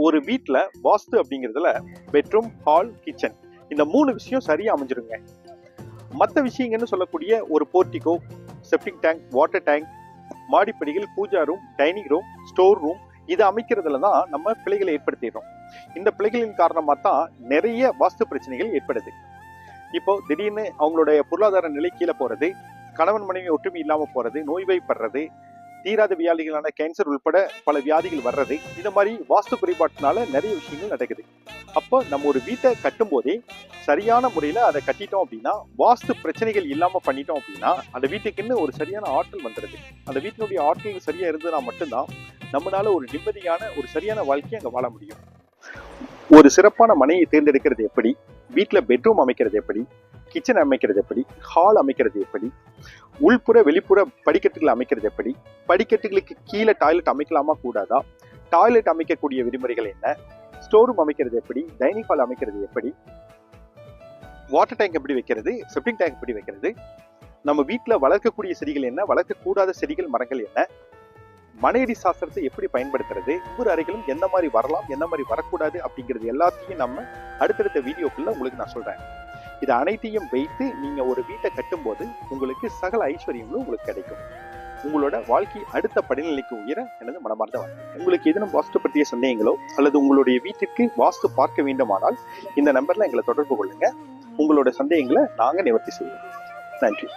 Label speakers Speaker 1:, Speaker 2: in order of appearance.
Speaker 1: ஒரு வீட்டுல வாஸ்து அப்படிங்கிறதுல பெட்ரூம், ஹால், கிச்சன் இந்த 3 விஷயம் சரியா அமைஞ்சிருங்க. மற்ற விஷயங்கள்னு சொல்லக்கூடிய ஒரு portico, septic tank, water tank, மாடிப்படிகள், puja room, dining room, store room இதை அமைக்கிறதுல தான் நம்ம பிழைகளை ஏற்படுத்திடுறோம். இந்த பிழைகளின் காரணமா தான் நிறைய வாஸ்து பிரச்சனைகள் ஏற்படுது. இப்போ திடீர்னு அவங்களுடைய பொருளாதார நிலை கீழே போறது, கணவன் மனைவி ஒற்றுமை இல்லாம போறது, நோய்வாய்ப்படுறது, தீராத வியாதிகளான கேன்சர் உள்பட பல வியாதிகள் வர்றது, இந்த மாதிரி வாஸ்து குறைபாட்டினால நிறைய விஷயங்கள் நடக்குது. அப்போ நம்ம ஒரு வீட்டை கட்டும் போதே சரியான முறையில அதை கட்டிட்டோம் அப்படின்னா, வாஸ்து பிரச்சனைகள் இல்லாம பண்ணிட்டோம் அப்படின்னா, அந்த வீட்டுக்குன்னு ஒரு சரியான ஆற்றல் வந்துடுது. அந்த வீட்டினுடைய ஆற்றல் சரியா இருந்ததுன்னா மட்டும்தான் நம்மளால ஒரு நிம்மதியான ஒரு சரியான வாழ்க்கையை அங்க வாழ முடியும். ஒரு சிறப்பான மனையை தேர்ந்தெடுக்கிறது எப்படி, வீட்டுல பெட்ரூம் அமைக்கிறது எப்படி, கிச்சன் அமைக்கிறது எப்படி, ஹால் அமைக்கிறது எப்படி, உள்புற வெளிப்புற படிக்கட்டுகள் அமைக்கிறது எப்படி, படிக்கட்டுகளுக்கு கீழே டாய்லெட் அமைக்கலாமா கூடாதா, டாய்லெட் அமைக்கக்கூடிய விதிமுறைகள் என்ன, ஸ்டோர் ரூம் அமைக்கிறது எப்படி, டைனிங் ஹால் அமைக்கிறது எப்படி, வாட்டர் டேங்க் எப்படி வைக்கிறது, செப்டிக் டேங்க் எப்படி வைக்கிறது, நம்ம வீட்டுல வளர்க்கக்கூடிய செடிகள் என்ன, வளர்க்கக்கூடாத செடிகள் மரங்கள் என்ன, மனையடி சாஸ்திரத்தை எப்படி பயன்படுத்துறது, ஒவ்வொரு அறைகளும் எந்த மாதிரி வரலாம் எந்த மாதிரி வரக்கூடாது அப்படிங்கிறது எல்லாத்தையும் நம்ம அடுத்தடுத்த வீடியோக்குள்ள உங்களுக்கு நான் சொல்றேன். இது அனைத்தையும் வைத்து நீங்க ஒரு வீட்டை கட்டும் போது உங்களுக்கு சகல ஐஸ்வர்யங்களும் உங்களுக்கு கிடைக்கும். உங்களோட வாழ்க்கை அடுத்த படிநிலைக்கு உயர எனது மனமார்ந்த வாழ்க்கை. உங்களுக்கு ஏதேனும் வாஸ்து பற்றிய சந்தேகங்களோ அல்லது உங்களுடைய வீட்டிற்கு வாஸ்து பார்க்க வேண்டுமானால் இந்த நம்பர்ல எங்களை தொடர்பு கொள்ளுங்க. உங்களோட சந்தேகங்களை நாங்க நிவர்த்தி செய்வோம். நன்றி.